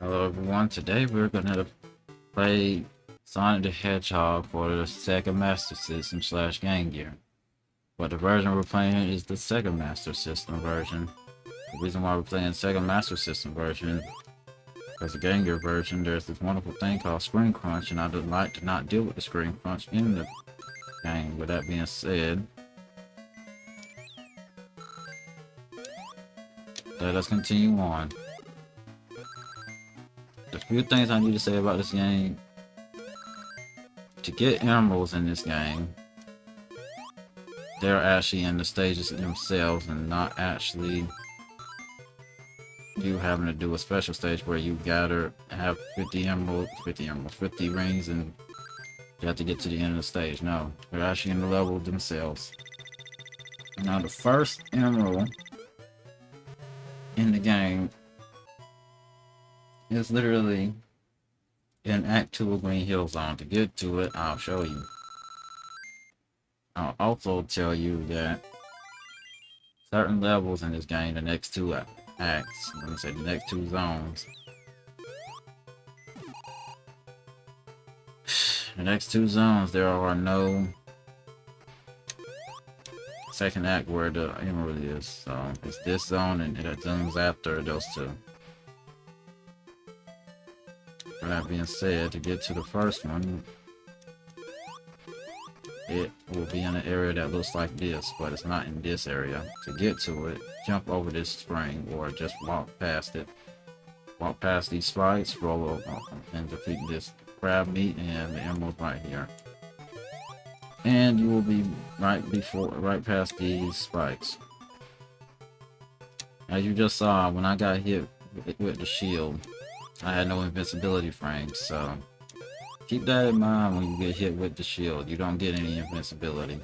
Hello everyone, today we're gonna play Sonic the Hedgehog for the Sega Master System / Game Gear. But the version we're playing is the Sega Master System version. The reason why we're playing Sega Master System version, because the Game Gear version, there's this wonderful thing called screen crunch, and I would like to not deal with the screen crunch in the game. With that being said, let us continue on. The few things I need to say about this game: to get emeralds in this game, they're actually in the stages themselves and not actually you having to do a special stage where you have 50 rings, and you have to get to the end of the stage. No, they're actually in the level themselves. Now, the first emerald in the game is literally in Act 2 of Green Hill Zone. To get to it, I'll show you. I'll also tell you that certain levels in this game, the next two acts, let me say the next two zones, there are no second act where the emerald is. So it's this zone and it zooms after those two. With that being said, to get to the first one, it will be in an area that looks like this, but it's not in this area. To get to it, jump over this spring or just walk past it. Walk past these spikes, roll over and defeat this crab meat, and the emerald right here. And you will be right past these spikes. As you just saw, when I got hit with the shield, I had no invincibility frames, so keep that in mind when you get hit with the shield. You don't get any invincibility.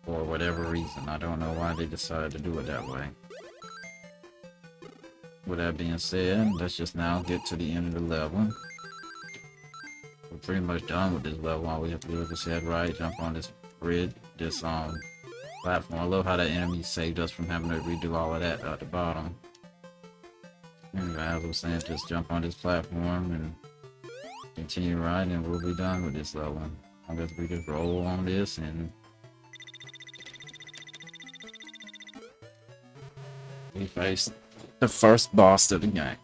For whatever reason. I don't know why they decided to do it that way. With that being said, let's just now get to the end of the level. We're pretty much done with this level. All we have to do is just head right, jump on this bridge, this platform. I love how that enemy saved us from having to redo all of that at the bottom. Anyway, as I was saying, just jump on this platform and continue riding, and we'll be done with this level. I guess we just roll on this and we face the first boss of the game.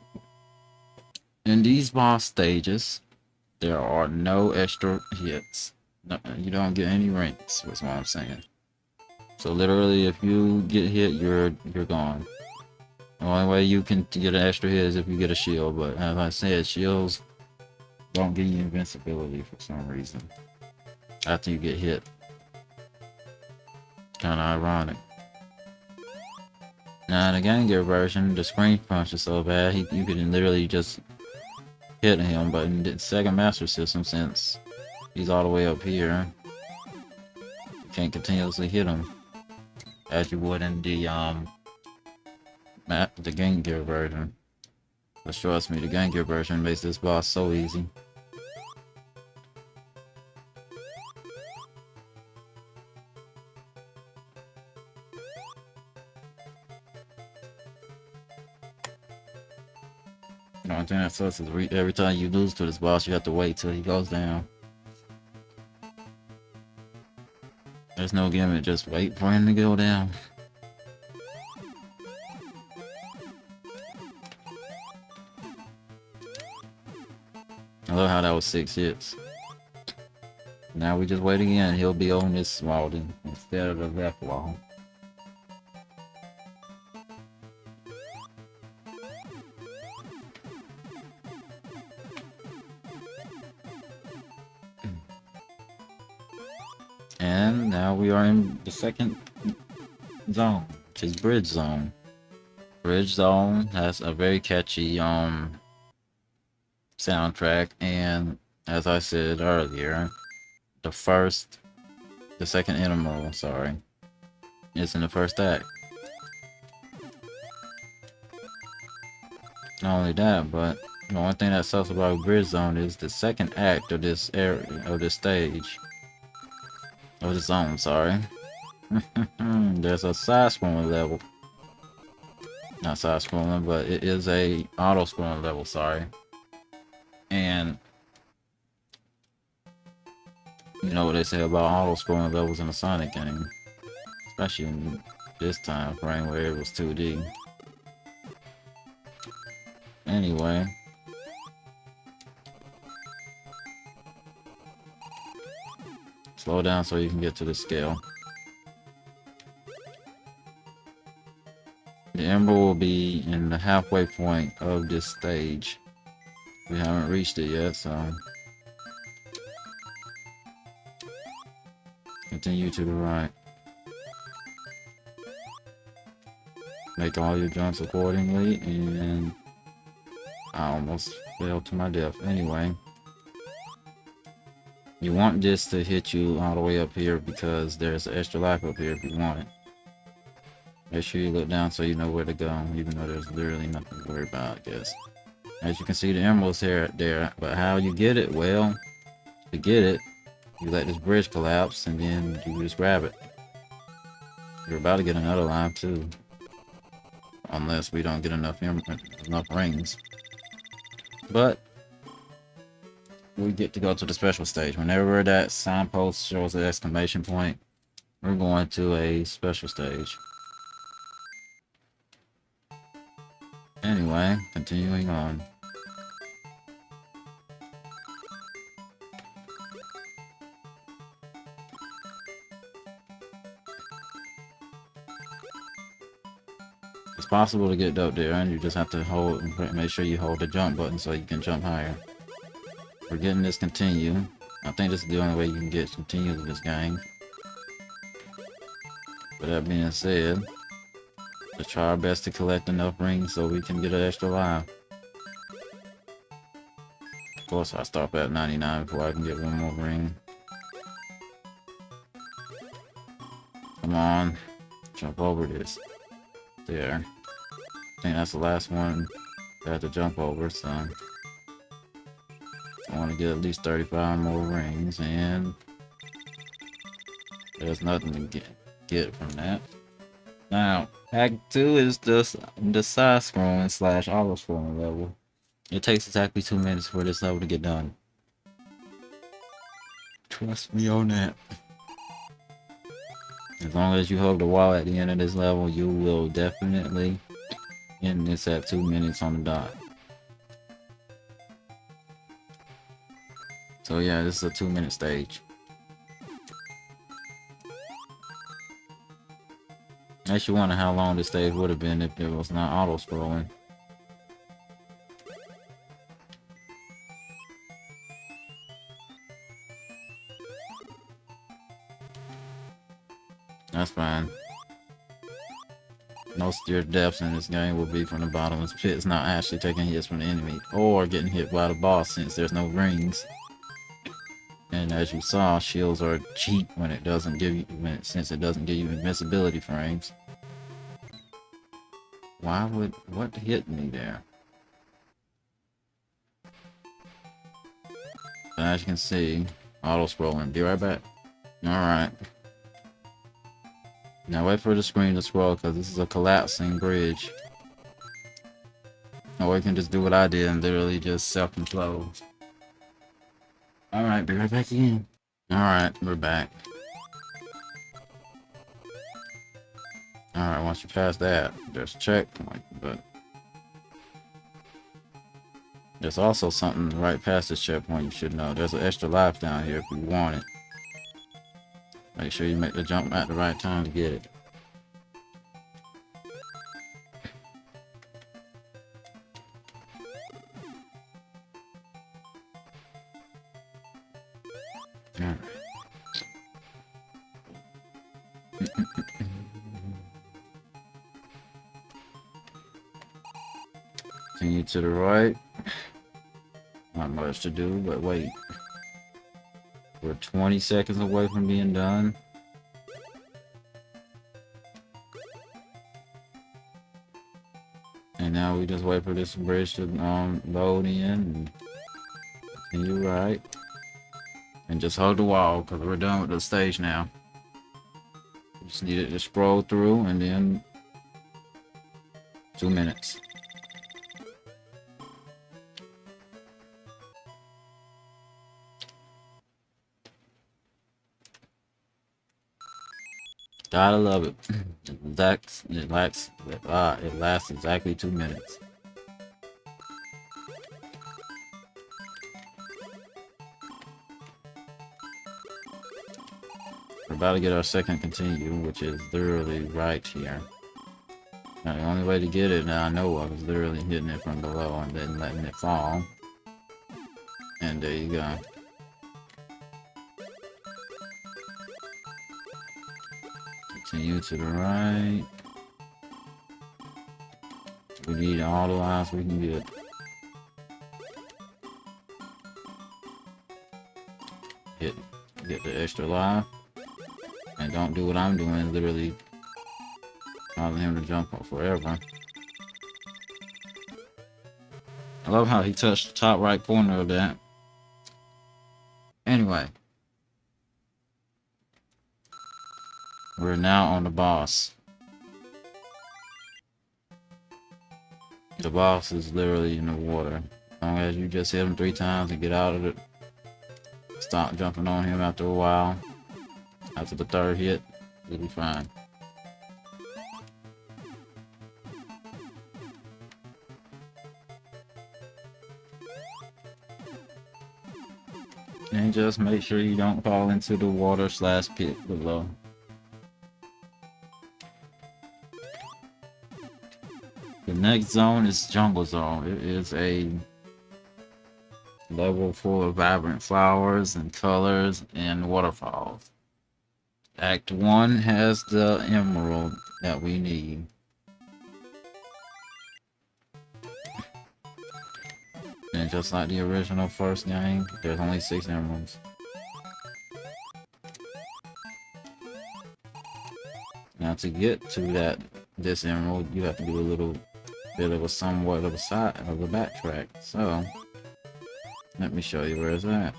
In these boss stages, there are no extra hits. No, you don't get any ranks, that's what I'm saying. So literally, if you get hit, you're gone. The only way you can get an extra hit is if you get a shield, but as I said, shields don't give you invincibility for some reason after you get hit. Kinda ironic. Now in the Game Gear version, the screen crunch is so bad, you can literally just hit him, but in the Sega Master System, since he's all the way up here, you can't continuously hit him as you would in the Game Gear version. But trust me, the Game Gear version makes this boss so easy. The only thing that sucks is every time you lose to this boss, you have to wait till he goes down. There's no gimmick, just wait for him to go down. I love how that was 6 hits. Now we just wait again, he'll be on this wall instead of the left wall. And now we are in the second zone, which is Bridge Zone. Bridge Zone has a very catchy soundtrack, and as I said earlier, the second emerald, is in the first act. Not only that, but the only thing that sucks about Bridge Zone is the second act of this area, of this stage. Of the zone, sorry. There's a side scrolling level. Not side scrolling, but it is a auto scrolling level, sorry. And you know what they say about auto scrolling levels in a Sonic game, especially in this time frame where it was 2D. Anyway, slow down so you can get to the scale. The emerald will be in the halfway point of this stage. We haven't reached it yet, so continue to the right. Make all your jumps accordingly, and I almost fell to my death. Anyway, you want this to hit you all the way up here because there's an extra life up here if you want it. Make sure you look down so you know where to go, even though there's literally nothing to worry about, I guess. As you can see, the emerald's here there, but how you get it? Well, to get it, you let this bridge collapse, and then you just grab it. You're about to get another life too, unless we don't get enough rings. But we get to go to the special stage. Whenever that signpost shows an exclamation point, we're going to a special stage. Anyway, continuing on. It's possible to get up there, and you just have to make sure you hold the jump button so you can jump higher. We're getting this continue. I think this is the only way you can get continue to this game. With that being said, let's try our best to collect enough rings so we can get an extra life. Of course, I stop at 99 before I can get one more ring. Come on, jump over this. There. I think that's the last one I have to jump over, so I want to get at least 35 more rings, and there's nothing to get from that. Now, Act 2 is just the side scrolling / auto scrolling level. It takes exactly 2 minutes for this level to get done. Trust me on that. As long as you hug the wall at the end of this level, you will definitely end this at 2 minutes on the dot. So yeah, this is a 2-minute stage. Makes you wonder how long this stage would have been if it was not auto-scrolling. That's fine. Most of your deaths in this game will be from the bottomless pit. It's not actually taking hits from the enemy or getting hit by the boss since there's no rings. And as you saw, shields are cheap when it doesn't give you since it doesn't give you invincibility frames. What hit me there? So as you can see, auto scrolling. Be right back. Alright. Now wait for the screen to scroll because this is a collapsing bridge. Or you can just do what I did and literally just self-implode. Alright, be right back again. Alright, we're back. Alright, once you pass that, there's a checkpoint, but there's also something right past this checkpoint you should know. There's an extra life down here if you want it. Make sure you make the jump at the right time to get it. Alright. Continue to the right. Not much to do, but wait. We're 20 seconds away from being done. And now we just wait for this bridge to load in and continue right. And just hold the wall because we're done with the stage now. Just need it to scroll through and then 2 minutes. Gotta love it. It lasts exactly 2 minutes. We're about to get our second continue, which is literally right here. Now, the only way to get it that I know of is literally hitting it from below and then letting it fall. And there you go. Continue to the right. We need all the lives we can get. Get the extra life. And don't do what I'm doing, literally causing him to jump up forever. I love how he touched the top right corner of that. Anyway. We're now on the boss. The boss is literally in the water. As long as you just hit him 3 times and get out of it. Stop jumping on him after a while. After the 3rd hit, you'll be fine. And just make sure you don't fall into the water/pit below. The next zone is Jungle Zone. It is a level full of vibrant flowers and colors and waterfalls. Act 1 has the emerald that we need. And just like the original first game, there's only 6 emeralds. Now to get to this emerald, you have to do a little bit of a somewhat of a backtrack. So let me show you where it's at.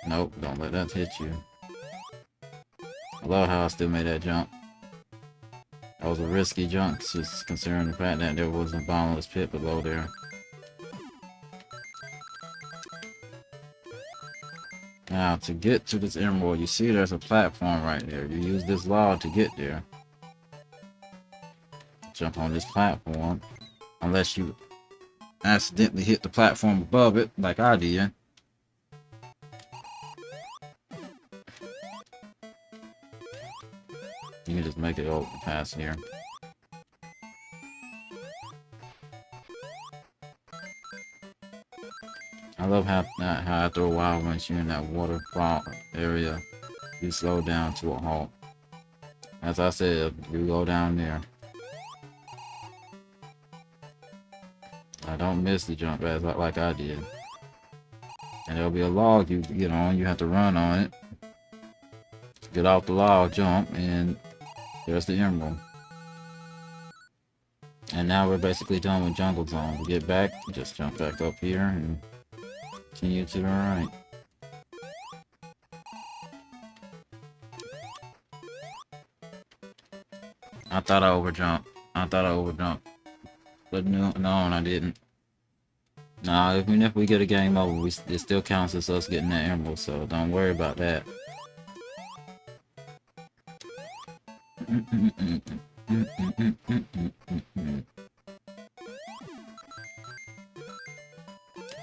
Nope, don't let that hit you. I love how I still made that jump. That was a risky jump, just considering the fact that there was a bottomless pit below there. Now, to get to this emerald, you see there's a platform right there. You use this log to get there. Jump on this platform. Unless you accidentally hit the platform above it, like I did. You can just make it open past here. I love how after a while, once you're in that waterfall area, you slow down to a halt. As I said, you go down there. I don't miss the jump as like I did. And there'll be a log you get on, you have to run on it. Get off the log, jump, and there's the emerald. And now we're basically done with Jungle Zone. To get back, just jump back up here and continue to the right. I thought I overjumped. But no, I didn't. Nah, even if we get a game over, it still counts as us getting that emerald, so don't worry about that.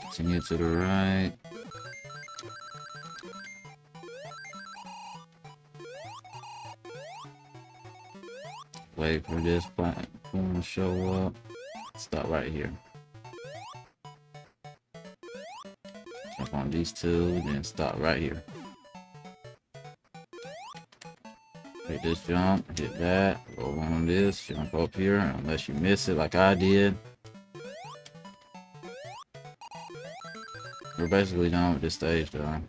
Continue to the right. Wait for this platform to show up. Stop right here. Jump on these 2, then stop right here. Take this jump, hit that, roll on this, jump up here, unless you miss it like I did. We're basically done with this stage though.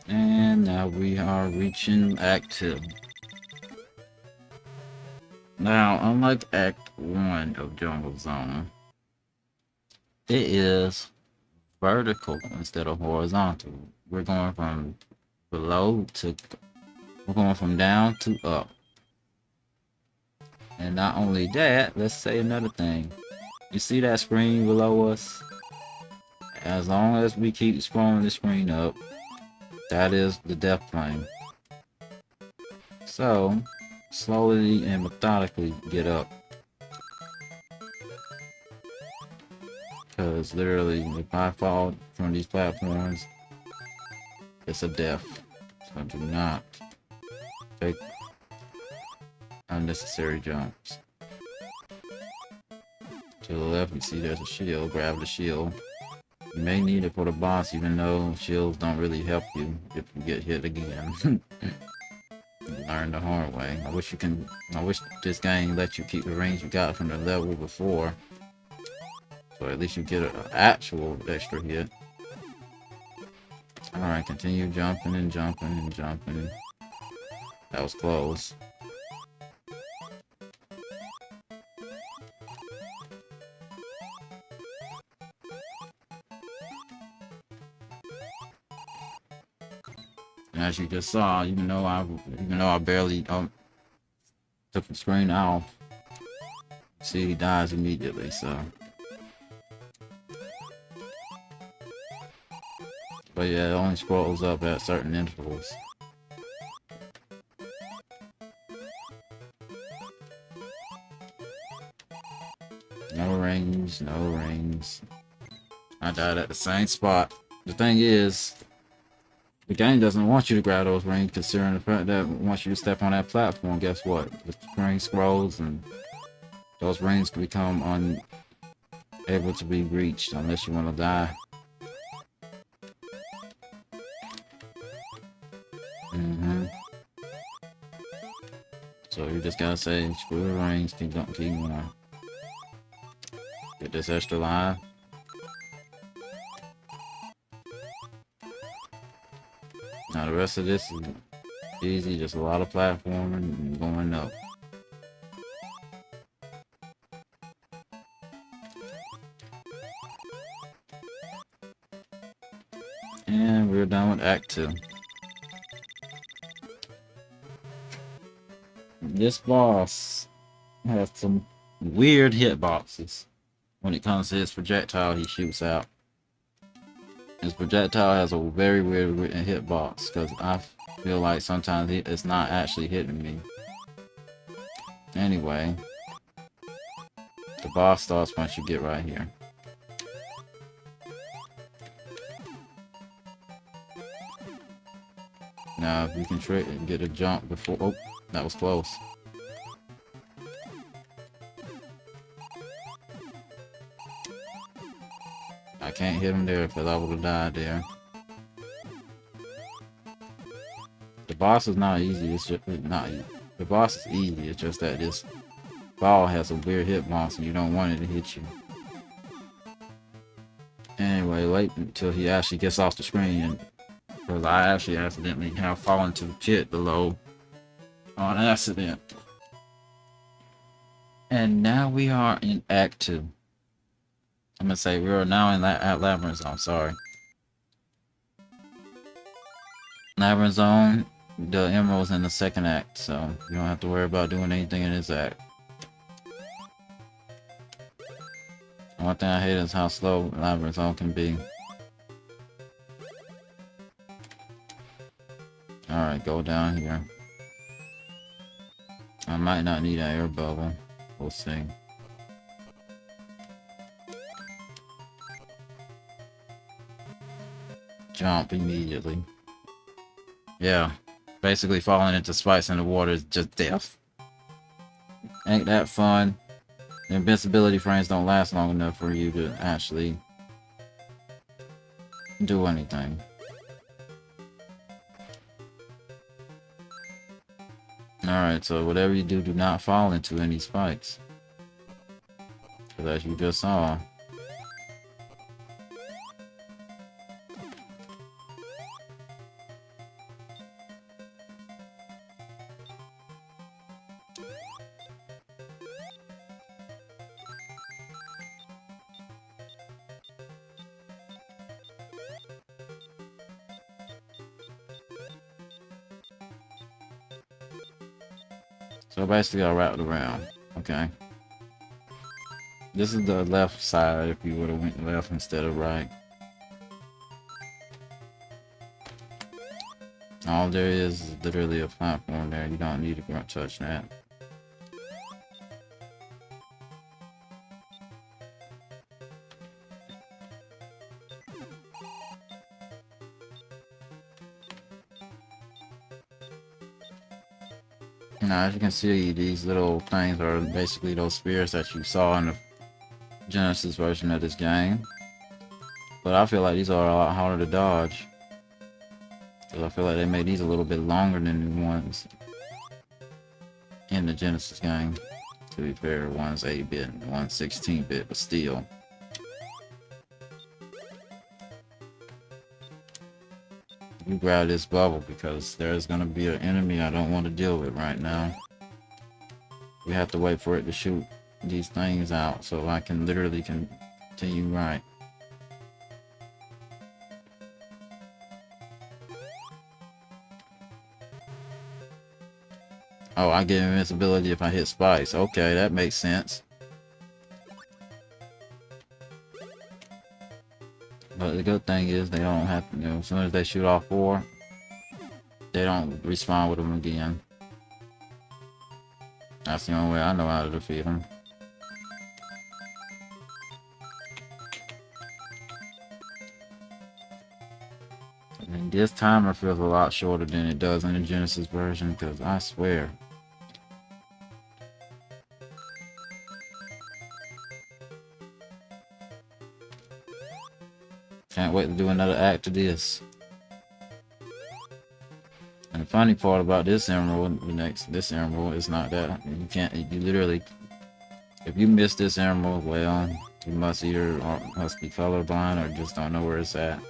And now we are reaching Act 2. Now, unlike Act 1 of Jungle Zone, it is vertical instead of horizontal. We're going from below to, we're going from down to up. And not only that, let's say another thing. You see that screen below us? As long as we keep scrolling the screen up, that is the death plane. So, slowly and methodically get up. Because literally, if I fall from these platforms, it's a death. So do not take unnecessary jumps. To the left, you see there's a shield. Grab the shield. You may need it for the boss, even though shields don't really help you if you get hit again. You learn the hard way. I wish this game let you keep the range you got from the level before. So at least you get an actual extra hit. Alright, continue jumping and jumping and jumping. That was close. And as you just saw, even though I barely took the screen off, see, he dies immediately. So, but yeah, it only scrolls up at certain intervals. No rings, no rings. I died at the same spot. The thing is, the game doesn't want you to grab those rings, considering the fact that once you step on that platform, guess what? The screen scrolls and those rings become unable to be reached unless you want to die. So you just gotta say, screw the rings, keep going. Get this extra life. Now the rest of this is easy, just a lot of platforming and going up. And we're done with Act 2. This boss has some weird hitboxes when it comes to his projectile he shoots out. His projectile has a very weird hitbox because I feel like sometimes it's not actually hitting me. Anyway, the boss starts once you get right here. Now, if you can trick and get a jump before... Oh, that was close. I can't hit him there because I would have died there. The boss is not easy. It's just not easy. The boss is easy. It's just that this ball has a weird hitbox and you don't want it to hit you. Anyway, wait until he actually gets off the screen, because I actually accidentally have fallen to the pit below on accident. And now we are in Act 2. I'm gonna say we are now in Labyrinth Zone. Sorry. Labyrinth Zone, the emerald's in the second act, so you don't have to worry about doing anything in this act. One thing I hate is how slow Labyrinth Zone can be. Alright, go down here. I might not need an air bubble. We'll see. Jump immediately. Yeah, basically falling into spikes in the water is just death. Ain't that fun? The invincibility frames don't last long enough for you to actually do anything. Alright, so whatever you do, do not fall into any spikes. Because as you just saw, So basically I wrapped around. Okay. This is the left side if you would have went left instead of right. All there is literally a platform there. You don't need to touch that. Now, as you can see, these little things are basically those spheres that you saw in the Genesis version of this game. But I feel like these are a lot harder to dodge. Because I feel like they made these a little bit longer than the ones in the Genesis game. To be fair, one's 8-bit and one's 16-bit, but still. You grab this bubble because there's going to be an enemy I don't want to deal with right now. We have to wait for it to shoot these things out so I can literally continue right. Oh, I get invincibility if I hit spikes. Okay, that makes sense. But the good thing is they don't have to, as soon as they shoot off 4, they don't respawn with them again. That's the only way I know how to defeat them. And this timer feels a lot shorter than it does in the Genesis version, because I swear. Can't wait to do another act of this. And the funny part about this emerald, this emerald is not that you can't. You literally, if you miss this emerald, well, you must be colorblind or just don't know where it's at,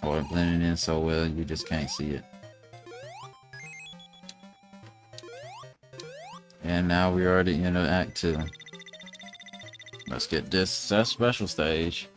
or it blending in so well you just can't see it. And now we are at the end of Act 2. Let's get this special stage.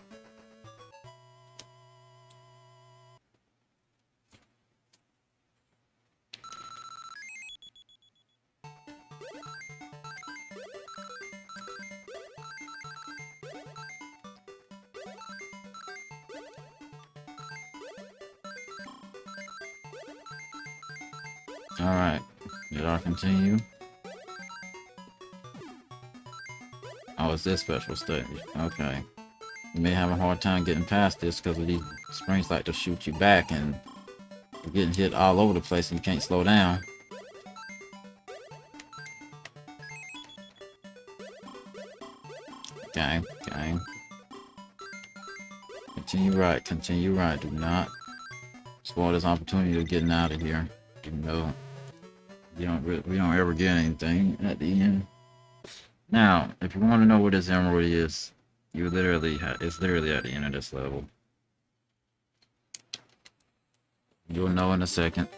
Alright, did I continue? Oh, it's this special stage. Okay. You may have a hard time getting past this because of these springs like to shoot you back and you're getting hit all over the place and you can't slow down. Okay, okay. Continue right. Do not spoil this opportunity of getting out of here. Even though we don't ever get anything at the end. Now, if you want to know where this emerald is, it's literally at the end of this level. You'll know in a second.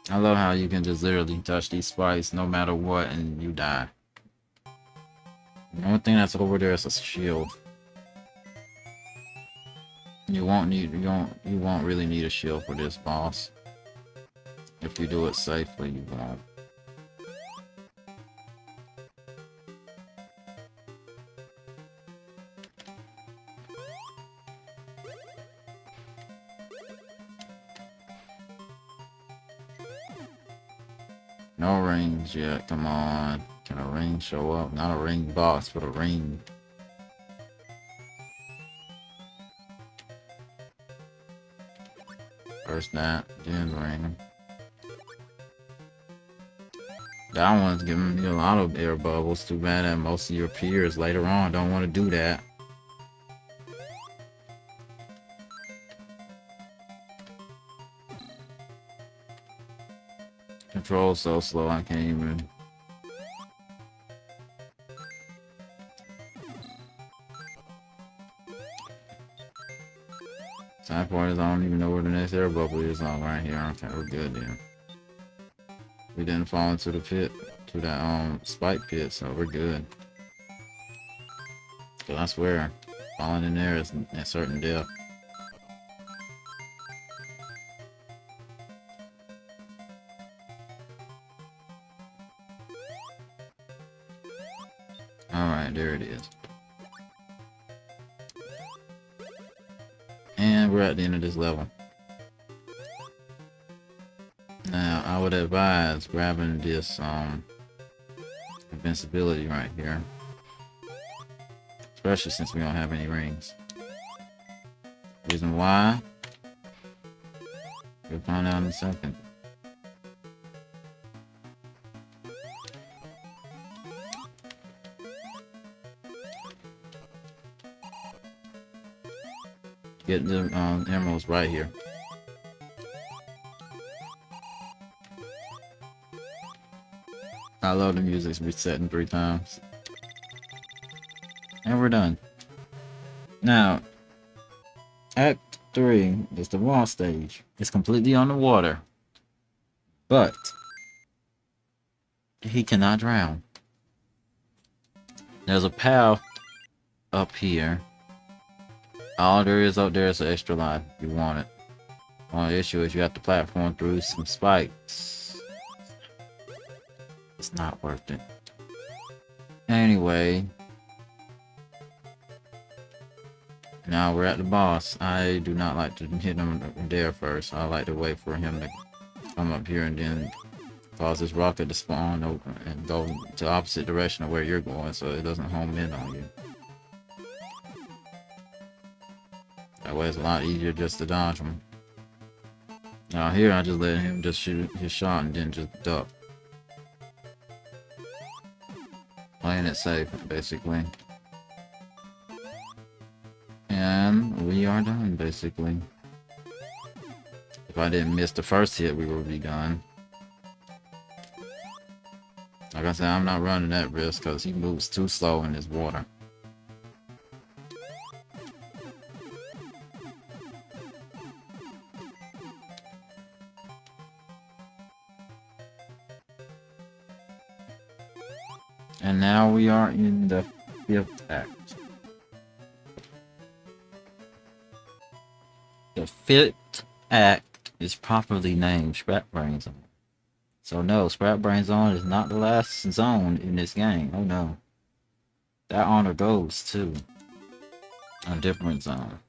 I love how you can just literally touch these spikes no matter what and you die. The only thing that's over there is a shield. You won't really need a shield for this boss. If you do it safely, you won't. No rings yet, come on. Can a ring show up? Not a ring box, but a ring. First that, then ring. That one's giving me a lot of air bubbles. Too bad that most of your peers later on don't want to do that. Control's so slow I can't even. Sad part is I don't even know where the next air bubble is on right here. Okay, we're good then. We didn't fall into the pit, to that spike pit, so we're good. Cause I swear, Falling in there is a certain death. Alright, there it is. And we're at the end of this level. Now, I would advise grabbing this invincibility right here. Especially since we don't have any rings. Reason why? We'll find out in a second. Get the emeralds right here. I love the music's resetting 3 times. And we're done. Now, Act 3 is the wall stage. It's completely underwater. But he cannot drown. There's a path up here. All there is up there is an extra life if you want it. Only issue is you have to platform through some spikes. It's not worth it. Anyway. Now we're at the boss. I do not like to hit him there first. I like to wait for him to come up here and then cause this rocket to spawn open and go to the opposite direction of where you're going so it doesn't home in on you. That way it's a lot easier just to dodge him. Now here I just let him just shoot his shot and then just duck. Playing it safe, basically. And we are done, basically. If I didn't miss the first hit, we would be done. Like I said, I'm not running that risk because he moves too slow in this water. And now we are in the 5th act. The 5th act is properly named Scrap Brain Zone. So no, Scrap Brain Zone is not the last zone in this game. Oh no. That honor goes to a different zone.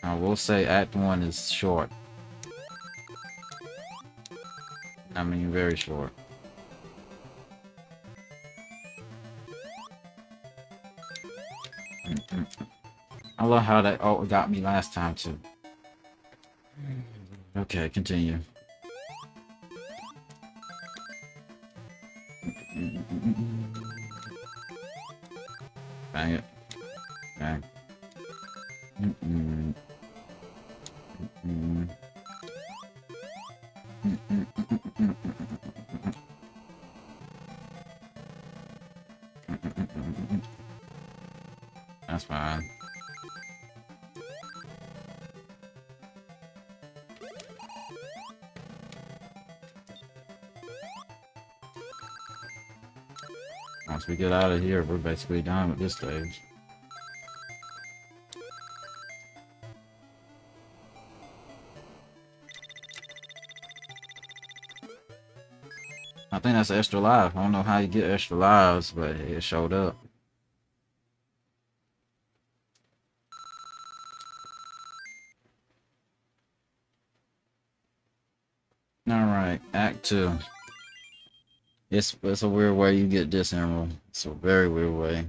I will say Act 1 is short. I mean very short. I love how that got me last time too. Okay, continue. Bang it. Bang. That's fine. Once we get out of here, we're basically done with this stage. I think that's extra life. I don't know how you get extra lives, but it showed up. Alright, Act 2. It's a weird way you get this emerald. It's a very weird way.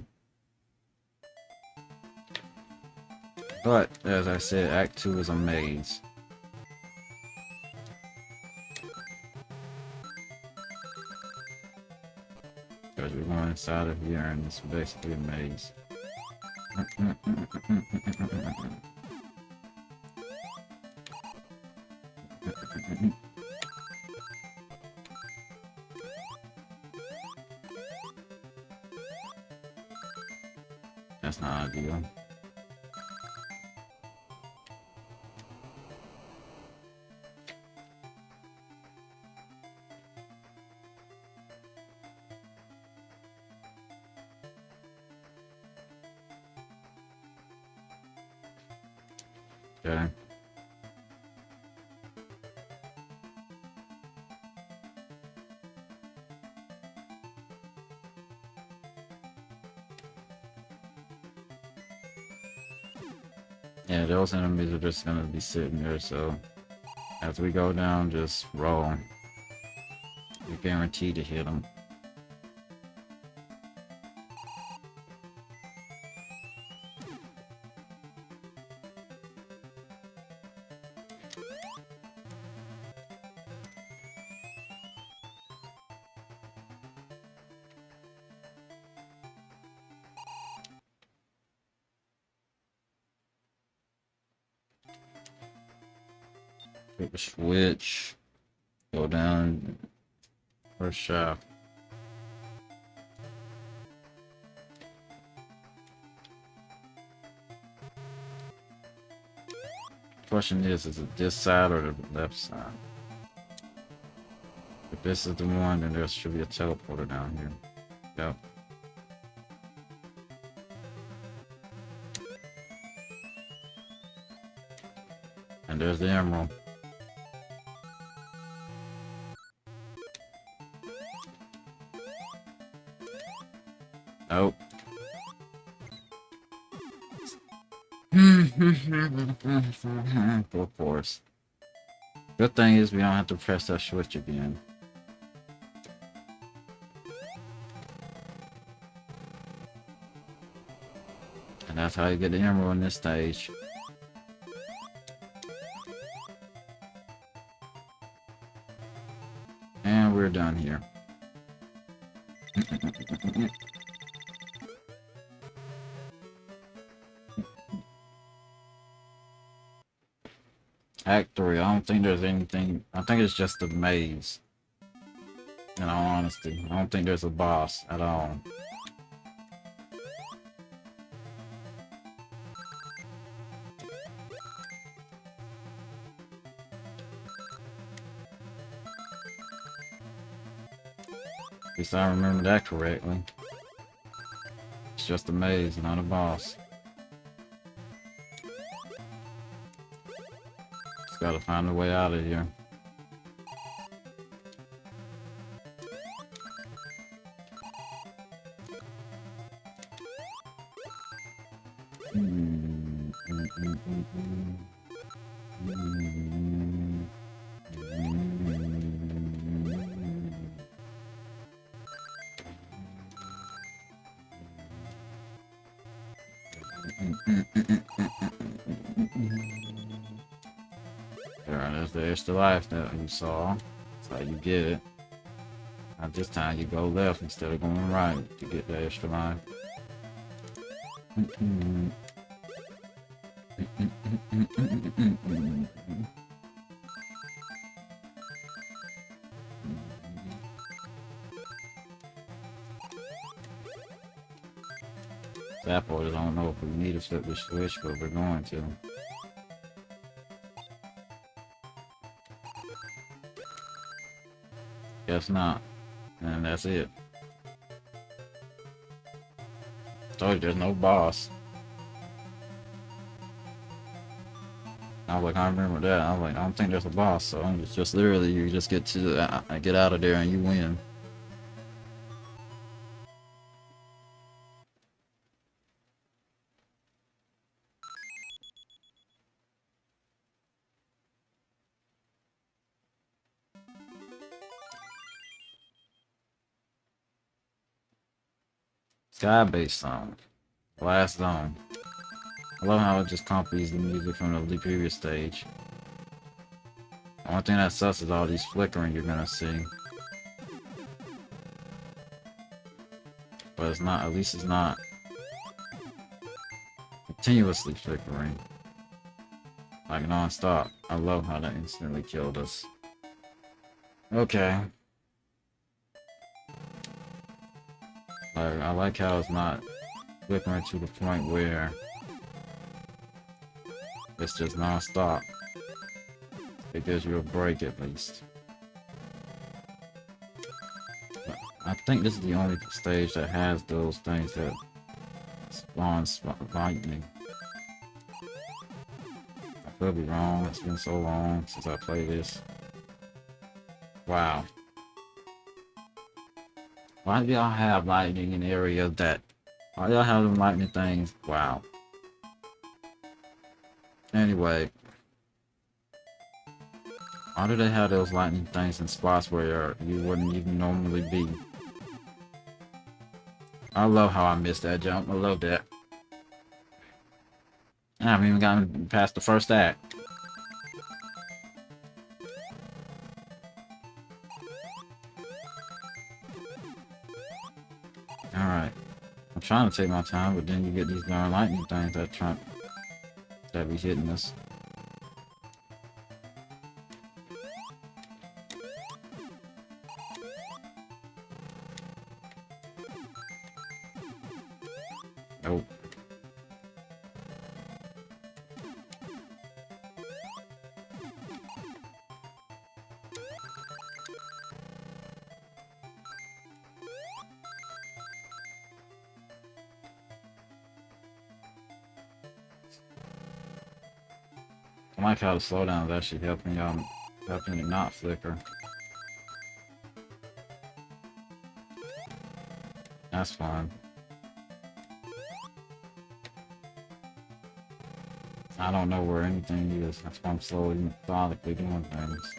But, as I said, Act 2 is a maze. Because we're going inside of here and it's basically a maze. That's not ideal. Okay. Yeah, those enemies are just gonna be sitting there, so as we go down, just roll. You're guaranteed to hit them. Hit the switch. Go down. First shaft. Question is it this side or the left side? If this is the one, then there should be a teleporter down here. Yep. And there's the emerald. Nope. Of course. Good thing is we don't have to press that switch again. And that's how you get the emerald in this stage. And we're done here. Act 3, I don't think there's anything. I think it's just a maze. In all honesty, I don't think there's a boss at all. At least I remember that correctly. It's just a maze, not a boss. Just gotta find a way out of here. There's the extra life that you saw. That's how you get it. Now this time you go left instead of going right to get the extra life. That part, I don't know if we need to flip the switch, but we're going to. Guess not. And that's it. Told you there's no boss. I was like, I remember that. I was like, I don't think there's a boss, so it's just literally you just get to get out of there and you win. Sky-based song. Last zone. I love how it just copies the music from the previous stage. The only thing that sucks is all these flickering you're gonna see. But it's not, at least it's not continuously flickering. Like non-stop. I love how that instantly killed us. Okay. I like how it's not flickering to the point where it's just non-stop. It gives you a break at least. I think this is the only stage that has those things that spawn lightning. I Could be wrong. It's been so long since I played this. Wow. Why do y'all have lightning in areas that... Why y'all have them lightning things? Wow. Anyway. Why do they have those lightning things in spots where you wouldn't even normally be? I love how I missed that jump. I love that. I haven't even gotten past the first act. Alright. I'm trying to take my time, but then you get these darn lightning things that be hitting us. Nope. I like how the slowdown is actually helping it not flicker. That's fine. I don't know where anything is. That's why I'm slowly, methodically doing things.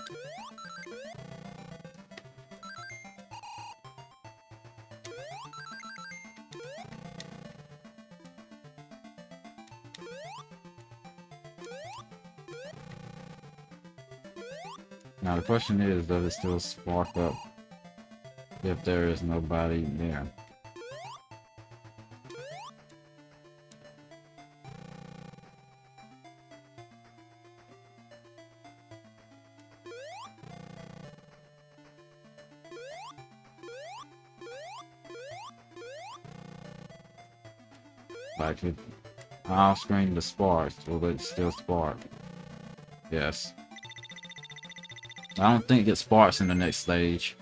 Now the question is, does it still spark up if there is nobody there? Like if off screen the sparks, will it still spark? Yes. I don't think it sparks in the next stage.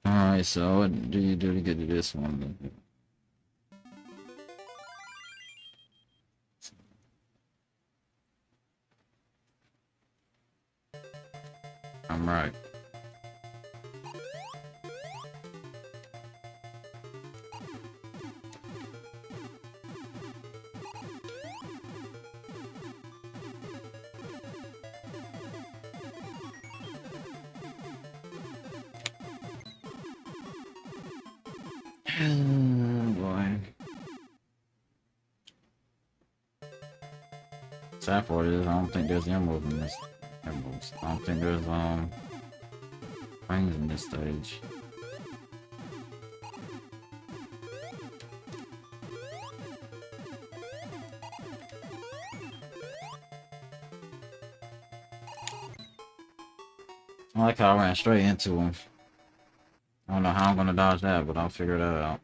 Alright, so what do you do to get to this one? I'm right. Boy. Sad part is, I don't think there's emeralds in this. Emeralds. I don't think there's rings in this stage. I like how I ran straight into him. I don't know how I'm gonna dodge that, but I'll figure that out.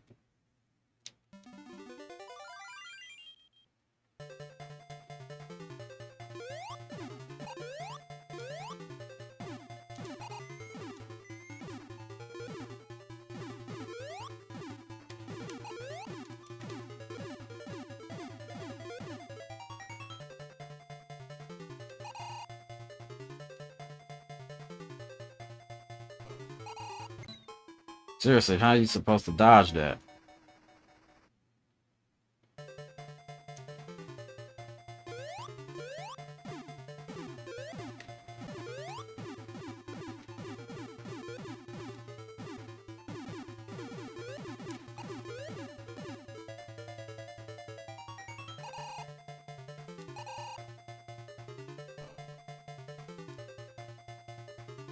Seriously, how are you supposed to dodge that?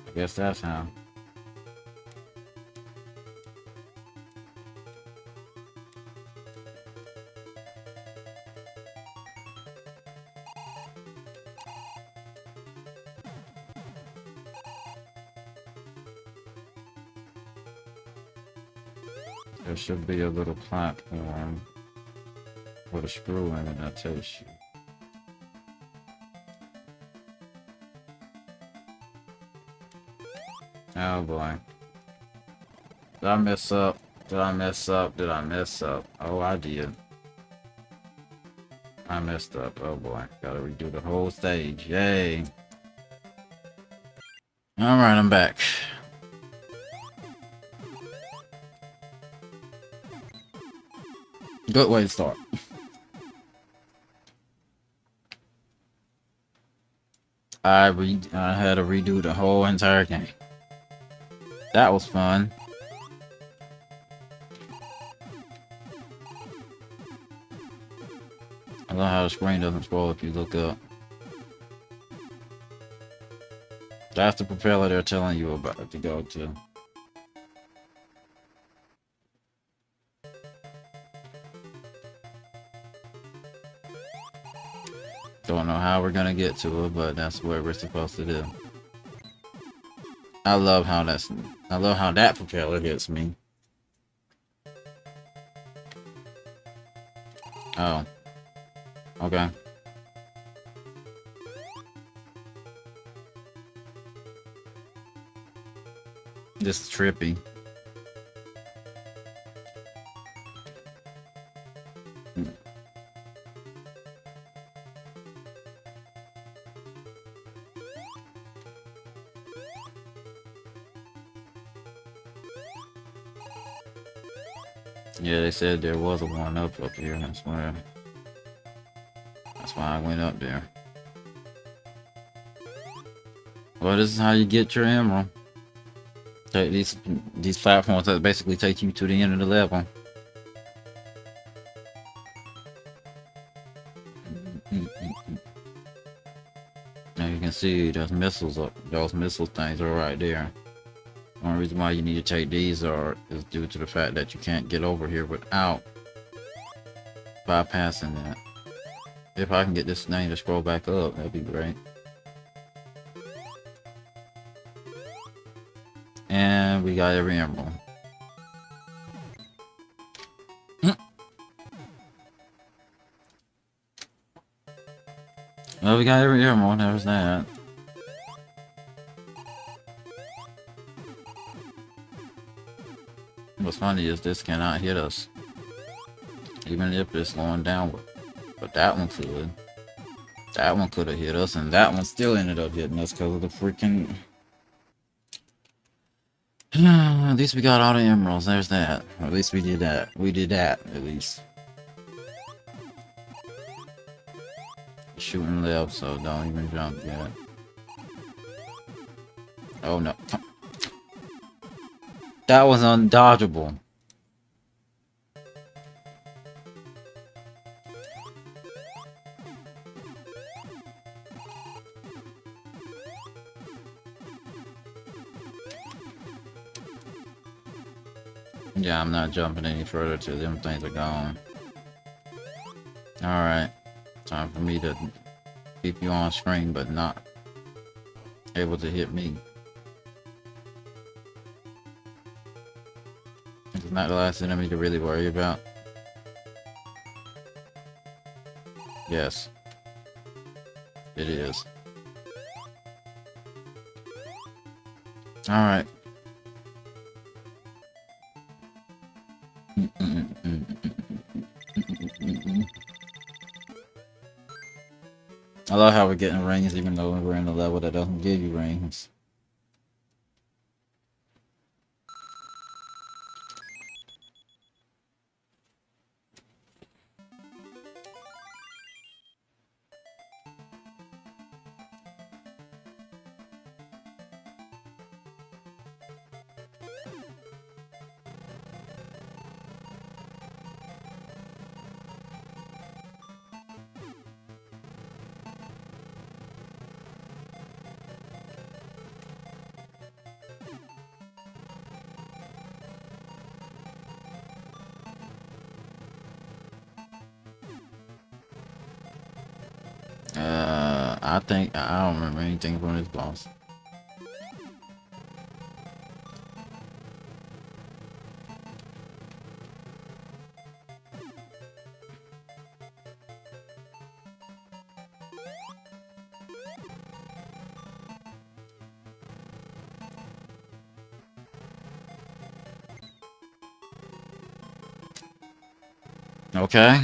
I guess that's how. There should be a little platform with a screw in it that takes you. Oh boy. Did I mess up? Did I mess up? Did I mess up? Oh, I did. I messed up. Oh boy. Gotta redo the whole stage. Yay. Alright, I'm back. Good way to start. I had to redo the whole entire game. That was fun. I love how the screen doesn't scroll if you look up. That's the propeller they're telling you about to go to. Don't know how we're gonna get to it, but that's what we're supposed to do. I love how that propeller hits me. Oh. Okay. This is trippy. Yeah, they said there was a one up here. That's why I went up there. Well, this is how you get your emerald. Take these platforms that basically take you to the end of the level. Now you can see those missiles up. Those missile things are right there. The only reason why you need to take these is due to the fact that you can't get over here without bypassing that. If I can get this thing to scroll back up, that'd be great. And we got every emerald. Well, we got every emerald, there's that. What's funny is this cannot hit us. Even if it's slowing downward. But that one could. That one could have hit us, and that one still ended up hitting us because of the freaking... At least we got all the emeralds, there's that. At least we did that. We did that, at least. Shooting left, so don't even jump yet. Oh no. That was undodgeable. Yeah, I'm not jumping any further till them things are gone. Alright. Time for me to keep you on screen, but not able to hit me. It's not the last enemy to really worry about. Yes. It is. Alright. I love how we're getting rings even though we're in a level that doesn't give you rings. I don't remember anything from this boss. Okay.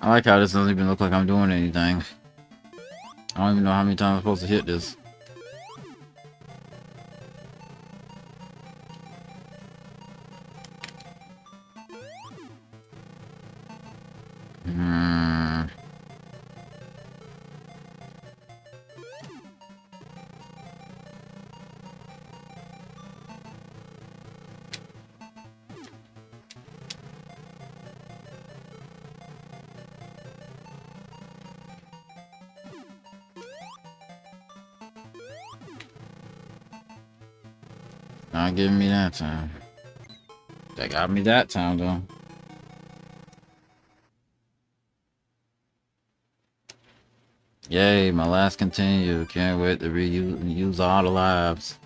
I like how this doesn't even look like I'm doing anything. I don't even know how many times I'm supposed to hit this. Hmm. Not giving me that time. They got me that time though. Yay, my last continue. Can't wait to use all the lives.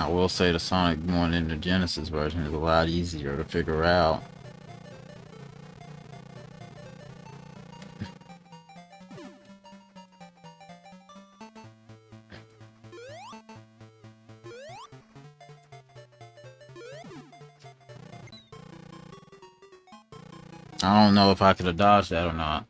I will say the Sonic one in the Genesis version is a lot easier to figure out. I don't know if I could have dodged that or not.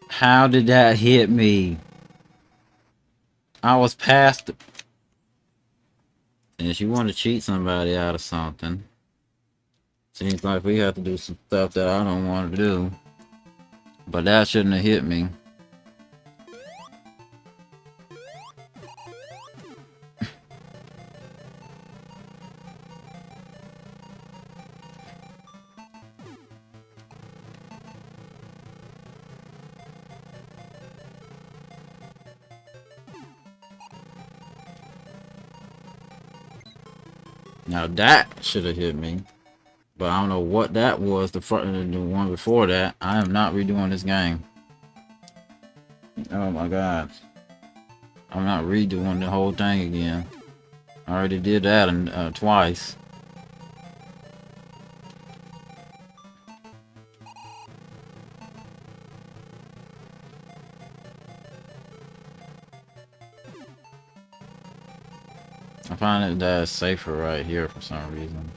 How did that hit me? I was past. And she want to cheat somebody out of something. Seems like we have to do some stuff that I don't want to do. But that shouldn't have hit me. Now that should have hit me. But I don't know what that was. The one before that. I am not redoing this game. Oh my god. I'm not redoing the whole thing again. I already did that twice. I find it that it's safer right here for some reason.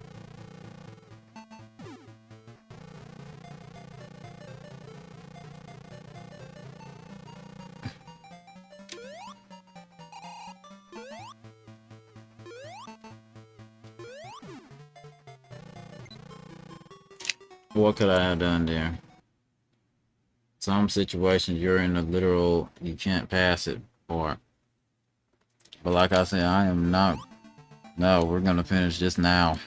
What could I have done there? Some situations you're in a literal you can't pass it part. But like I said, I am not. No, we're gonna finish this now.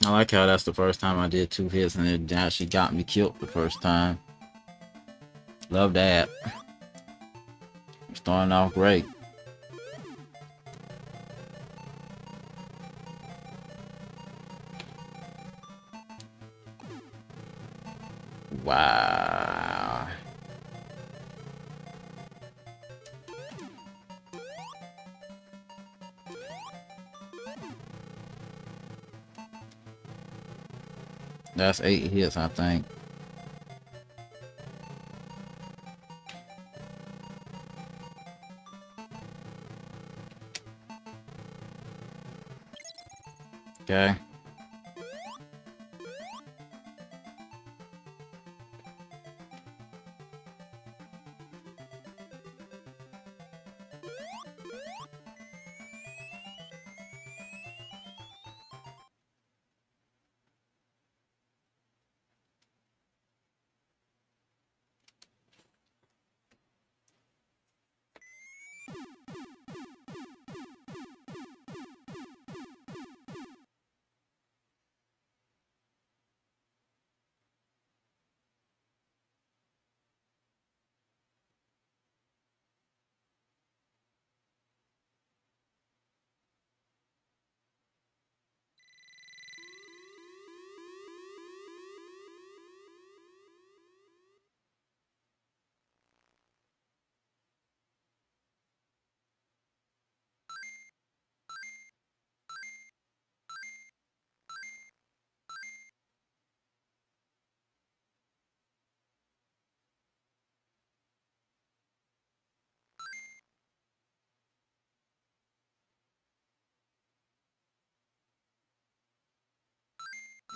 I like how that's the first time I did 2 hits and it actually got me killed the first time. Love that. Starting off great. Wow. That's 8 hits, I think. Okay.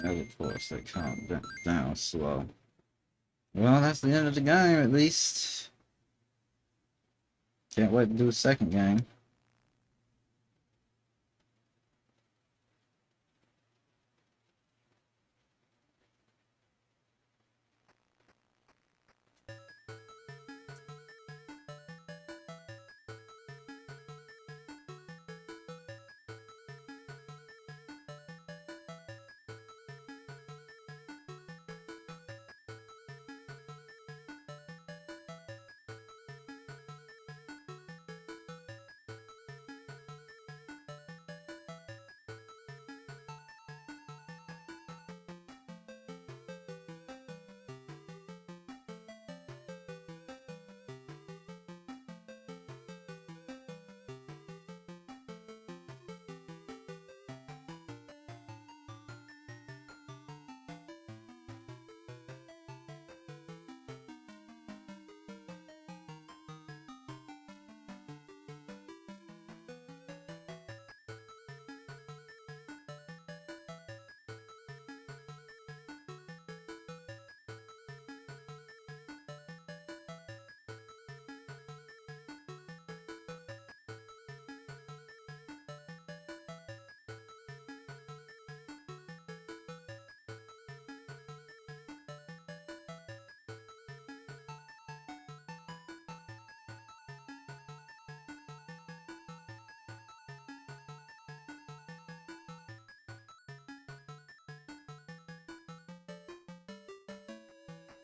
Of course, they count down slow. Well, that's the end of the game, at least. Can't wait to do a second game.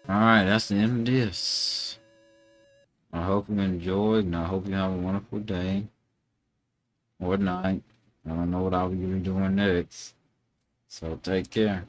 Alright, that's the end of this. I hope you enjoyed, and I hope you have a wonderful day or night. I don't know what I'll be doing next. So take care.